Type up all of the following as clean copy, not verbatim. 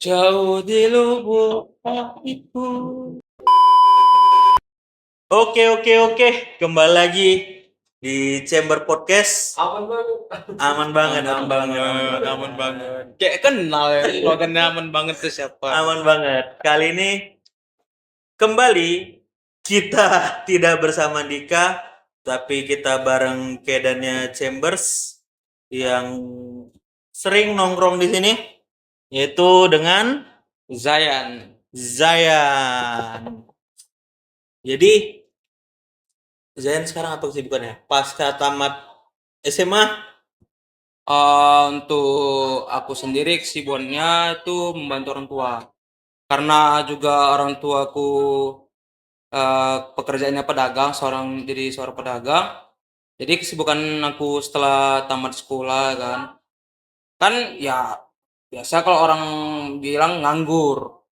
Jauh di lubuk hatiku. Oke. Kembali lagi di Chamber Podcast. Aman banget. Aman banget, Aman banget. Kayak kenal ya, slogannya aman banget tuh siapa? Aman banget. Kali ini kembali kita tidak bersama Dika, tapi kita bareng kedannya Chambers yang sering nongkrong di sini, yaitu dengan Zayan. Zayan. Jadi Zayan sekarang apa kesibukannya? Pasca tamat SMA? Untuk aku sendiri kesibukannya itu membantu orang tua. Karena juga orang tuaku pekerjaannya pedagang, seorang pedagang. Jadi kesibukan aku setelah tamat sekolah kan ya biasa kalau orang bilang nganggur.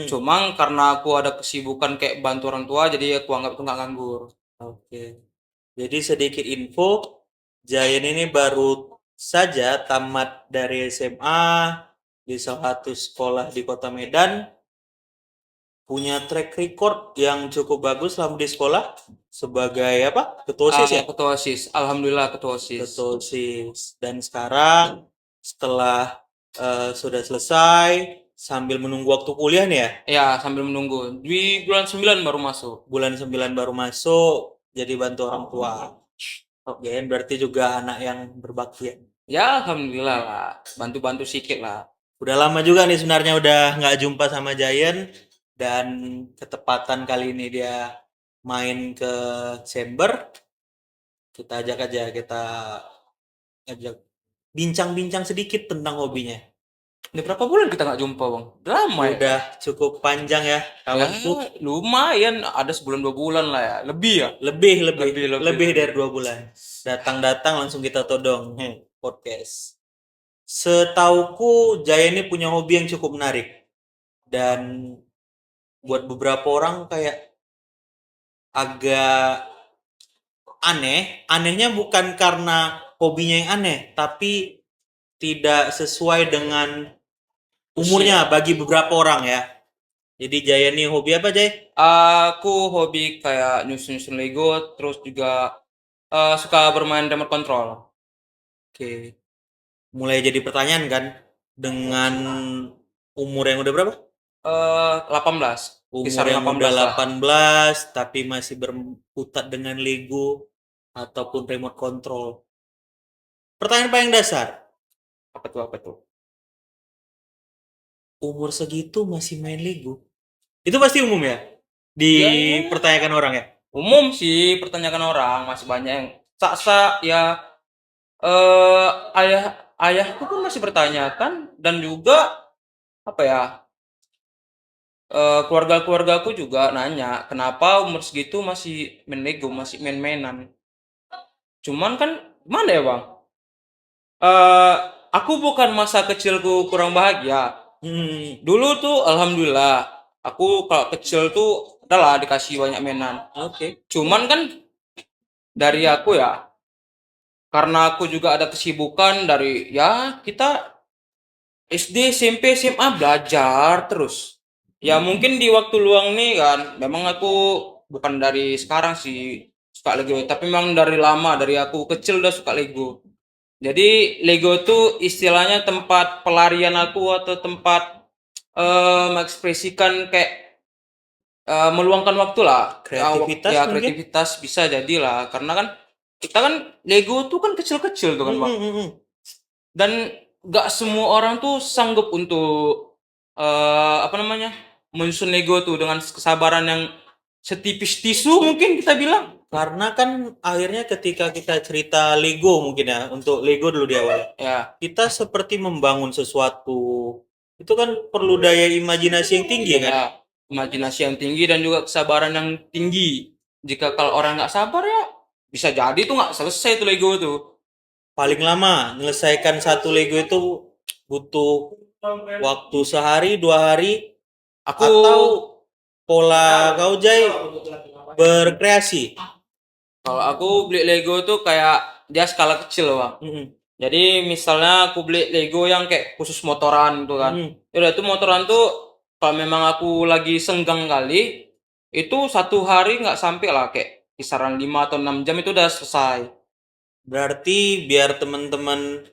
Cuma karena aku ada kesibukan kayak bantu orang tua, jadi aku anggap itu nggak nganggur. Oke. Jadi sedikit info, Zayan ini baru saja tamat dari SMA di salah satu sekolah di Kota Medan. Punya track record yang cukup bagus selama di sekolah sebagai apa? Ketua OSIS ya? Ketua OSIS, alhamdulillah ketua OSIS. Ketua OSIS. Dan sekarang setelah sudah selesai sambil menunggu waktu kuliah nih ya? Ya, sambil menunggu. Di bulan 9 baru masuk. Bulan 9 baru masuk, jadi bantu orang tua. Oke, berarti juga anak yang berbakti ya? Ya, alhamdulillah lah. Bantu-bantu sedikit lah. Udah lama juga nih sebenarnya udah nggak jumpa sama Giant, dan ketepatan kali ini dia main ke Chamber. Kita ajak bincang-bincang sedikit tentang hobinya. Ini berapa bulan kita nggak jumpa, Bang? Udah lama ya? Udah cukup panjang ya kawanku. Ya, lumayan. Ada sebulan 2 bulan lah ya. Lebih ya? Lebih dari 2 bulan. Datang-datang langsung kita todong podcast. Setauku Jaya ini punya hobi yang cukup menarik. Dan buat beberapa orang kayak agak aneh. Anehnya bukan karena hobinya yang aneh, tapi tidak sesuai dengan umurnya bagi beberapa orang ya. Jadi Jaya nih hobi apa, Jay? Aku hobi kayak nyusun-nyusun Lego, terus juga suka bermain remote control. Oke. Mulai jadi pertanyaan kan, dengan umur yang udah berapa? 18. Umur Kisaran yang 18 udah lah. 18 tapi masih berkutat dengan Lego ataupun remote control. Pertanyaan paling dasar, Apa tuh? umur segitu masih main Lego? Itu pasti umum ya? Ya, Dipertanyakan orang ya? umum sih pertanyakan orang, masih banyak yang saksa ya. eh ayahku pun masih bertanyakan, dan juga apa ya, keluarga-keluargaku juga nanya kenapa umur segitu masih main Lego, masih main-mainan. Cuman kan gimana ya, Bang? eh aku bukan masa kecilku kurang bahagia. Dulu tuh alhamdulillah aku kalau kecil tuh adalah dikasih banyak mainan. Oke. Cuman kan dari aku ya, karena aku juga ada kesibukan dari ya kita SD, SMP, SMA belajar terus. Ya mungkin di waktu luang nih kan, memang aku bukan dari sekarang sih suka Lego, tapi memang dari lama, dari aku kecil udah suka Lego. Jadi Lego tuh istilahnya tempat pelarian aku, atau tempat mengekspresikan kayak meluangkan waktu lah. Kreativitas Ya mungkin? kreativitas bisa jadilah, karena kan kita kan Lego tuh kan kecil-kecil tuh kan, Bang. Dan gak semua orang tuh sanggup untuk apa namanya, menyusun Lego tuh dengan kesabaran yang setipis tisu mungkin kita bilang. Karena kan akhirnya ketika kita cerita Lego mungkin ya, untuk Lego dulu di awal. Ya, Kita seperti membangun sesuatu. Itu kan perlu daya imajinasi yang tinggi kan? ya, imajinasi yang tinggi dan juga kesabaran yang tinggi. Jika kalau orang nggak sabar ya bisa jadi tuh nggak selesai tuh Lego tuh. Paling lama menyelesaikan satu Lego itu butuh waktu sehari, 2 hari, Aku atau pola kau Jay berkreasi. Kalau aku beli Lego tuh kayak dia skala kecil, Bang. Jadi misalnya aku beli Lego yang kayak khusus motoran gitu kan. Hmm. Ya udah itu motoran tuh kalau memang aku lagi senggang kali itu 1 hari nggak sampai lah kayak kisaran 5 atau 6 jam itu udah selesai. Berarti biar teman-teman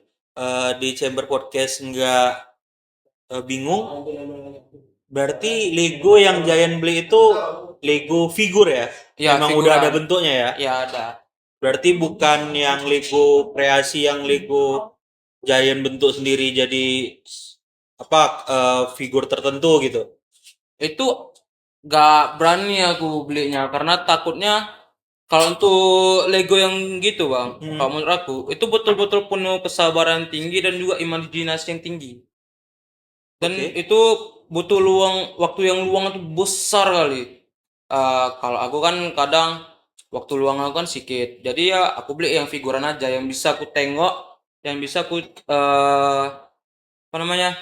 di Chamber Podcast nggak bingung, berarti Lego yang Giant beli itu Lego figur ya? Ya Emang udah ada figuran. bentuknya ya? Ya ada. Berarti bukan yang Lego kreasi yang Lego Giant bentuk sendiri jadi apa figur tertentu gitu. Itu nggak berani aku belinya karena takutnya kalau untuk Lego yang gitu bang, kalau menurut aku itu betul-betul penuh kesabaran tinggi dan juga imajinasi yang tinggi. Dan Oke. itu butuh waktu yang luang itu besar kali. Kalau aku kan kadang waktu luang aku kan sedikit. Jadi ya aku beli yang figuran aja yang bisa aku tengok, yang bisa aku apa namanya?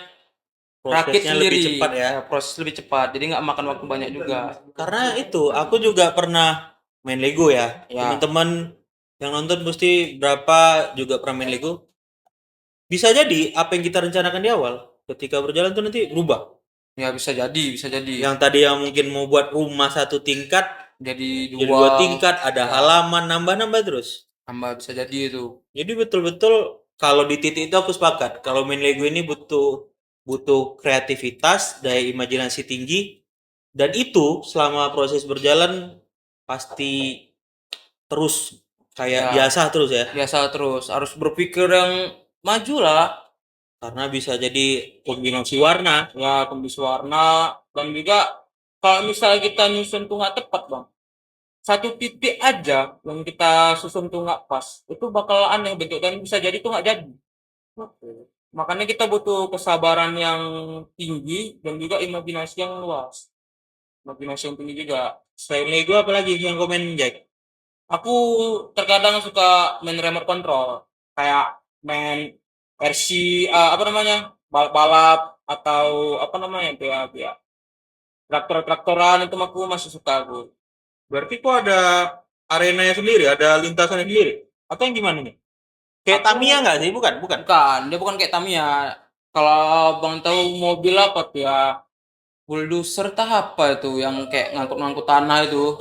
Rakit Prosesnya lebih sendiri. cepat ya. Ya, proses lebih cepat. Jadi nggak makan waktu banyak juga. Karena itu aku juga pernah main Lego ya. Ya, Teman-teman yang nonton pasti berapa juga pernah main Lego. Bisa jadi apa yang kita rencanakan di awal ketika berjalan tuh nanti berubah. ya bisa jadi, bisa jadi. Yang tadi yang mungkin mau buat rumah 1 tingkat Jadi jadi 2 dua, tingkat, ada ya, halaman nambah-nambah terus. tambah bisa jadi itu. Jadi betul-betul kalau di titik itu aku sepakat. Kalau main Lego ini butuh butuh kreativitas, daya imajinasi tinggi, dan itu selama proses berjalan pasti terus kayak Ya, biasa terus ya. biasa terus. Harus berpikir yang maju lah. Karena bisa jadi kombinasi warna. Ya, kombinasi warna. Dan juga kalau misalnya kita nyusun tuh nggak tepat bang. Satu titik aja yang kita susun tuh nggak pas. Itu bakal aneh bentuk dan bisa jadi tuh nggak jadi. Makanya kita butuh kesabaran yang tinggi dan juga imajinasi yang luas. Imajinasi yang tinggi juga. Selain Lego apalagi yang komen Jack? Aku terkadang suka main remote control, kayak main versi apa namanya balap-balap atau apa namanya itu ya, traktor-traktoran itu aku masih suka aku. Berarti kok ada arenanya sendiri, ada lintasannya sendiri. Atau yang gimana nih? Kayak Aku Tamiya nggak sih? Bukan, bukan. bukan, dia bukan kayak Tamiya. Kalau bang tahu mobil apa tuh ya, bulldozer tah apa itu yang kayak ngangkut-ngangkut tanah itu.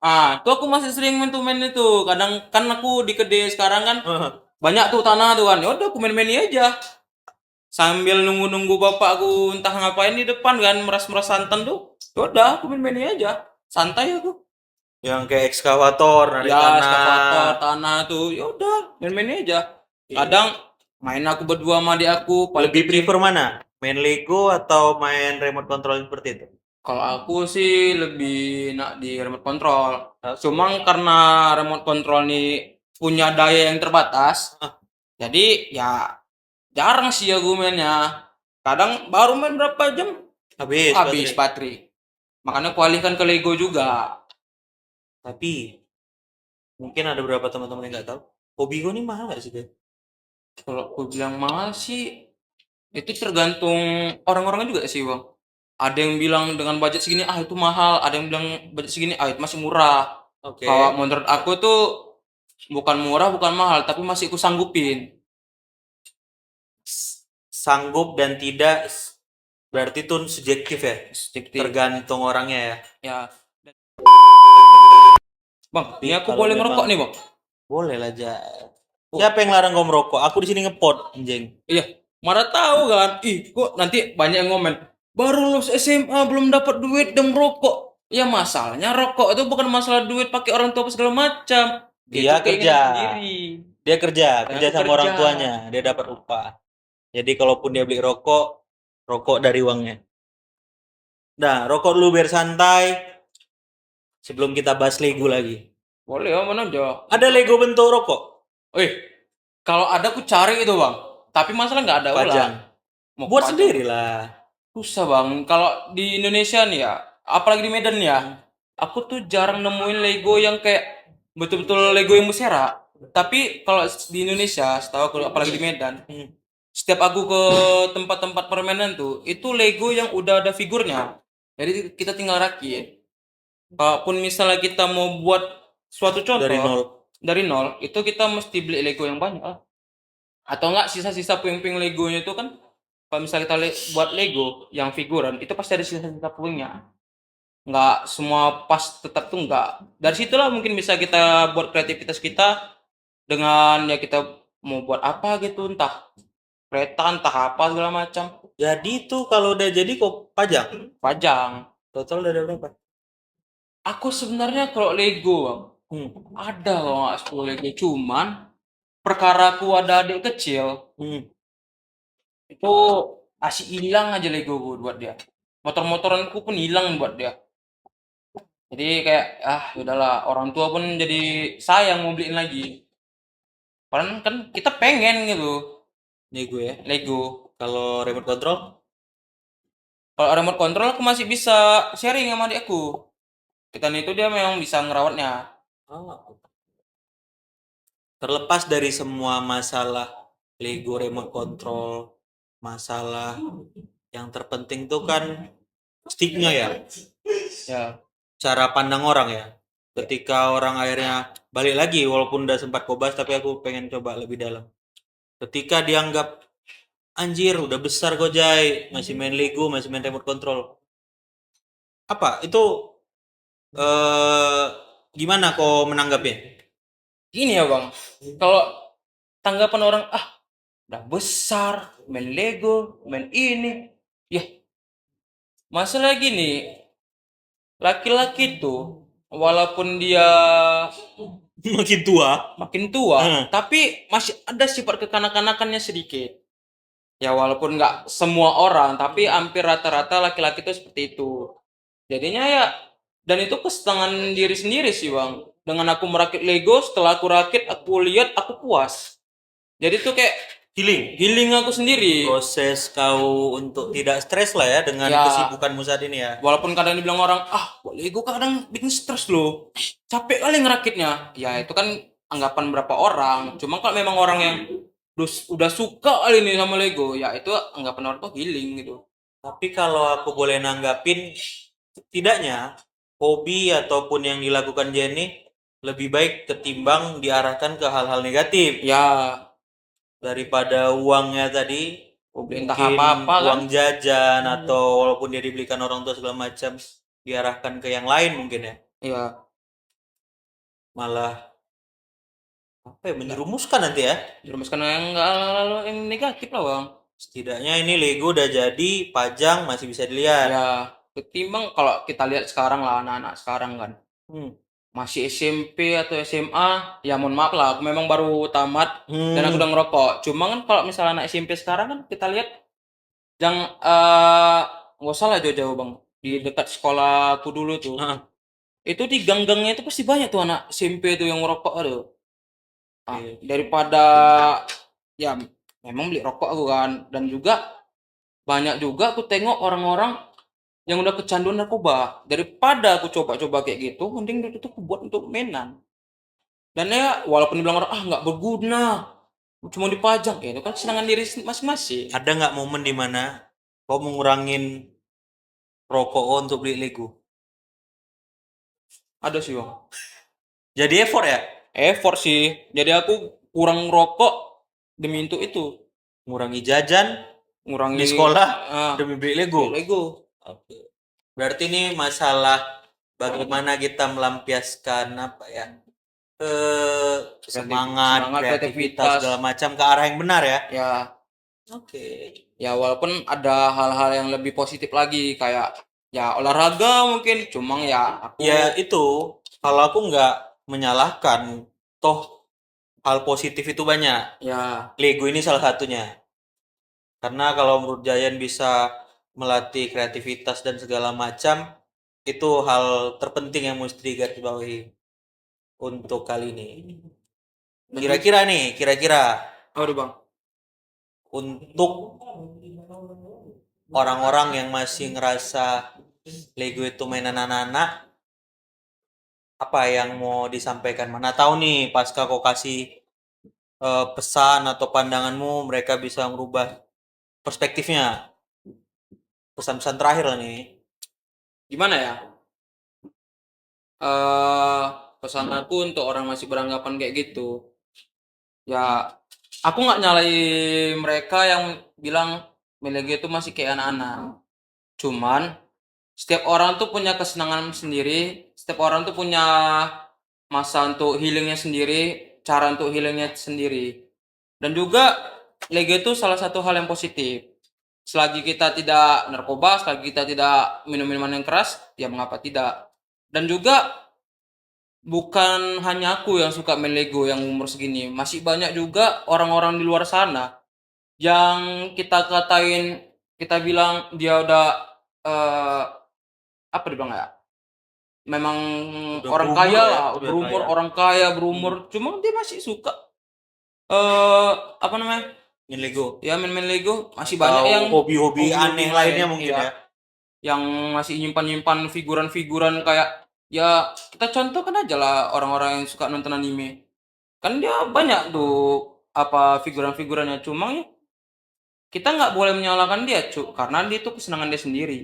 Itu aku masih sering main itu. Kadang kan aku di kedai sekarang kan banyak tuh tanah tuh kan. Ya udah aku main-main aja. Sambil nunggu-nunggu bapak aku entah ngapain di depan kan meras-meras santan tuh. Ya udah aku main-main aja. Santai aku. Yang kayak ekskavator, narik Ya eskavator tanah. tanah tuh. Ya udah main-main aja. Iya. Kadang main aku berdua sama adik aku paling Lebih kecil. prefer mana? Main Lego atau main remote control seperti itu? Kalau aku sih lebih nak di remote control. Oke. Cuma karena remote control ini punya daya yang terbatas, Ah, jadi ya jarang sih aku mainnya. Kadang baru main berapa jam habis habis baterai. baterai. Makanya aku alihkan ke Lego juga. Tapi mungkin ada beberapa teman-teman yang nggak tahu. Hobi gue nih mahal nggak sih, Beb? Kalau aku bilang mahal sih, itu tergantung orang-orangnya juga sih, Bang. Ada yang bilang dengan budget segini, itu mahal. Ada yang bilang budget segini, itu masih murah. Kalau Oke. menurut aku tuh bukan murah, bukan mahal, tapi masih aku sanggupin. Sanggup dan tidak berarti itu subjektif ya. Sedikit. Tergantung orangnya ya. Ya, Bang, Tapi ini aku kalau boleh memang ngerokok nih, Bang. boleh lah aja. Oh, Siapa yang larang kau merokok? Aku di sini ngepot, anjing. iya, mana tahu kan. Kok nanti banyak yang ngomen. Baru lulus SMA belum dapat duit dan merokok. Ya masalahnya rokok itu bukan masalah duit pakai orang tua apa segala macam. Itu Dia kerja. keinginan sendiri. Dia kerja, Dan kerja aku sama kerja. orang tuanya. Dia dapat upah. Jadi kalaupun dia beli rokok, rokok dari uangnya. Nah, rokok dulu biar santai sebelum kita bahas Lego lagi. Boleh ya, mana aja. Ada Lego bentuk rokok? Eh, kalau ada aku cari itu bang. Tapi masalah nggak ada ulah. Pajang. Mau Buat pajang sendirilah. susah bang. Kalau di Indonesia nih ya, apalagi di Medan ya, aku tuh jarang nemuin Lego yang kayak betul-betul Lego yang bersera. Tapi kalau di Indonesia, setahu aku apalagi di Medan, Hmm. setiap aku ke tempat-tempat permainan tuh, itu Lego yang udah ada figurnya. Jadi kita tinggal rakit. Kalaupun misalnya kita mau buat suatu Dari contoh nol. dari nol, itu kita mesti beli Lego yang banyak. Atau enggak sisa-sisa puing-puing Legonya itu kan, kalau misalnya kita buat Lego yang figuran itu pasti ada sisa-sisa puingnya. Nggak semua pas tetap tuh enggak. Dari situlah mungkin bisa kita buat kreativitas kita dengan ya kita mau buat apa gitu, entah kereta, entah apa segala macam. Jadi itu kalau udah jadi kok pajang. Pajang. Total udah ada berapa? Aku sebenarnya kalau Lego, Bang, Hmm. ada kalau nggak 10 Lego. Cuman perkara aku ada adik kecil, Hmm. itu asik hilang aja Lego buat dia. Motor-motoranku pun hilang buat dia. Jadi kayak udahlah, orang tua pun jadi sayang mau beliin lagi. Padahal kan kita pengen gitu Nih gue ya. Lego. Kalau remote control, Kalau remote control aku masih bisa sharing sama adikku. Kita itu dia memang bisa ngerawatnya. oh, terlepas dari semua masalah Lego remote control, masalah yang terpenting tuh kan sticknya ya, Ya, cara pandang orang ya. Ketika orang akhirnya balik lagi, walaupun udah sempat kobas, tapi aku pengen coba lebih dalam. Ketika dianggap anjir udah besar Gojai, masih main Lego, masih main remote control. Apa itu eh gimana kok menanggapnya? gini ya bang. Kalau tanggapan orang, udah besar, main Lego, main ini. Ya, masalah gini, laki-laki tuh, walaupun dia Makin tua. makin tua, Eh, tapi masih ada sifat kekanak-kanakannya sedikit. Ya walaupun nggak semua orang, tapi hampir rata-rata laki-laki itu seperti itu. Jadinya ya, dan itu kesenangan diri sendiri sih bang. Dengan aku merakit Lego, setelah aku rakit, aku lihat, aku puas. Jadi tuh kayak healing. healing aku sendiri. Proses kau untuk tidak stres lah ya dengan Ya, kesibukanmu saat ini ya. walaupun kadang dibilang orang, buat Lego kadang bikin stres loh. Capek kali ngerakitnya. Ya itu kan anggapan berapa orang. Cuma kalau memang orang yang udah suka kali ini sama Lego, ya itu anggapan orang tuh healing gitu. Tapi kalau aku boleh nanggapin, setidaknya hobi ataupun yang dilakukan Jenny lebih baik ketimbang diarahkan ke hal-hal negatif. Ya, Daripada uangnya tadi, beli entah mungkin apa-apa kan. uang jajan atau walaupun dia dibelikan orang tua segala macam, diarahkan ke yang lain mungkin ya. Ya, Malah apa ya, menjerumuskan nanti ya. dirumuskan yang enggak yang negatif lah bang. Setidaknya ini Lego udah jadi, pajang masih bisa dilihat. Ya, ketimbang kalau kita lihat sekarang lah anak-anak sekarang kan. Hmm. Masih SMP atau SMA, ya mohon maaf lah, aku memang baru tamat dan aku udah Hmm. ngerokok. Cuma kan kalau misalnya anak SMP sekarang kan kita lihat yang nggak usah lah jauh-jauh bang, di dekat sekolahku dulu tuh, Ah, itu di gang-gangnya itu pasti banyak tuh anak SMP tuh yang ngerokok aduh. oke. Daripada ya memang beli rokok aku kan, dan juga banyak juga aku tengok orang-orang yang udah kecanduan narkoba. Daripada aku coba-coba kayak gitu, mending itu aku buat untuk mainan. Dan ya walaupun dibilang orang nggak berguna, cuma dipajang, ya itu kan kesenangan diri masing-masing. Ada nggak momen di mana kau mengurangin rokok untuk beli Lego? Ada sih bang. Jadi effort ya? Effort sih. Jadi aku kurang rokok demi untuk itu, Ngurangi jajan di ngurangi sekolah ah, demi beli beli Lego. Lego. Oke. Berarti ini masalah bagaimana kita melampiaskan apa ya? eh semangat, Semangat kreativitas kreativitas. segala macam ke arah yang benar ya. Ya, Oke. ya walaupun ada hal-hal yang lebih positif lagi kayak ya olahraga mungkin, cuma ya aku Ya itu, kalau aku nggak menyalahkan, toh hal positif itu banyak. ya Lego ini salah satunya. Karena kalau menurut Jayan bisa melatih kreativitas dan segala macam, itu hal terpenting yang mesti digarisbawahi untuk kali ini. dan juga Kira-kira nih, kira-kira aduh bang. untuk orang-orang yang masih ngerasa Lego itu mainan anak-anak, apa yang mau disampaikan? Mana tahu nih, pasca kau kasih pesan atau pandanganmu, mereka bisa merubah perspektifnya. Pesan-pesan terakhir lah nih. Gimana ya? eh Pesan aku untuk orang masih beranggapan kayak gitu, ya Aku nggak nyalain mereka yang bilang Melege itu masih kayak anak-anak. Cuman setiap orang tuh punya kesenangan sendiri, setiap orang tuh punya masa untuk healingnya sendiri, cara untuk healingnya sendiri. Dan juga Lege itu salah satu hal yang positif. Selagi kita tidak narkoba, selagi kita tidak minum minuman yang keras, ya mengapa tidak? Dan juga bukan hanya aku yang suka main Lego yang umur segini, masih banyak juga orang-orang di luar sana yang kita katain, kita bilang dia udah apa dibilang ya? Memang Udah orang berumur kaya lah ya, lah, udah berumur, kaya. orang kaya berumur, cuma dia masih suka apa namanya? Main Lego Ya main-main Lego, masih banyak yang atau hobi-hobi hobi-hobi aneh lainnya main, mungkin ya. iya, yang masih nyimpan-nyimpan figuran-figuran kayak ya kita contohkan aja lah orang-orang yang suka nonton anime. Kan dia banyak tuh apa figuran-figurannya, cuma ya kita nggak boleh menyalahkan dia, Cuk, karena dia itu kesenangan dia sendiri.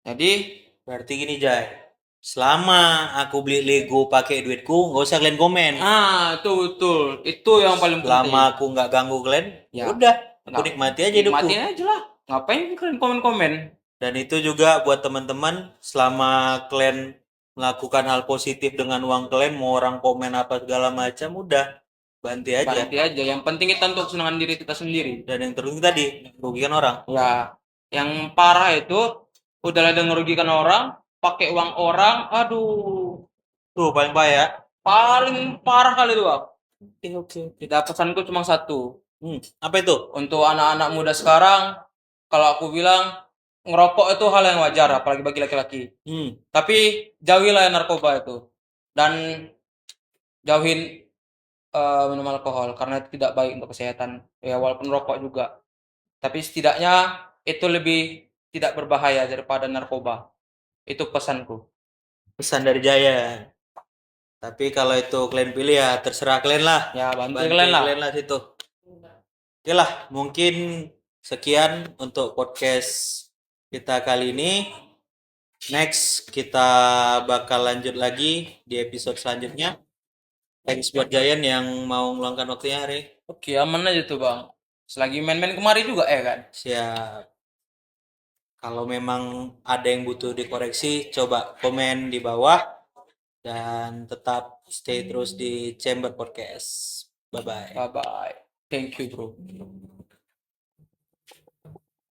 Jadi, Berarti gini Jay, selama aku beli Lego pakai duitku, nggak usah kalian komen. itu betul. Itu yang paling Selama penting. aku nggak ganggu kalian, ya Ya, udah, aku nggak nikmati aja hidupku. nikmatin aja lah. Ngapain kalian komen-komen? Dan itu juga buat teman-teman, selama kalian melakukan hal positif dengan uang kalian, mau orang komen apa segala macam, udah bantu aja. Berhenti aja. Yang penting kita untuk kesenangan diri kita sendiri. Dan yang terpenting tadi, merugikan orang. Ya, yang parah itu udah ada ngerugikan orang, pakai uang orang, aduh, Tuh paling bahaya. paling parah kali itu, Bang. Oke. Tidak, pesanku cuma satu. Apa itu? Untuk anak-anak muda sekarang, kalau aku bilang ngerokok itu hal yang wajar, apalagi bagi laki-laki. Tapi jauhilah narkoba itu dan jauhin minum alkohol karena itu tidak baik untuk kesehatan. Ya walaupun rokok juga, tapi setidaknya itu lebih tidak berbahaya daripada narkoba. Itu pesanku. Pesan dari Jaya. Tapi kalau itu kalian pilih ya terserah kalian lah. Ya bantu Bantu kalian lah. kalian lah situ. Oke lah, mungkin sekian untuk podcast kita kali ini. Next kita bakal lanjut lagi di episode selanjutnya. Thanks buat Jayan yang mau meluangkan waktunya hari. Oke, aman aja tuh bang. Selagi main-main kemari juga kan. Siap. Kalau memang ada yang butuh dikoreksi, coba komen di bawah dan tetap stay terus di Chamber Podcast. Bye bye. Bye bye. Thank you bro.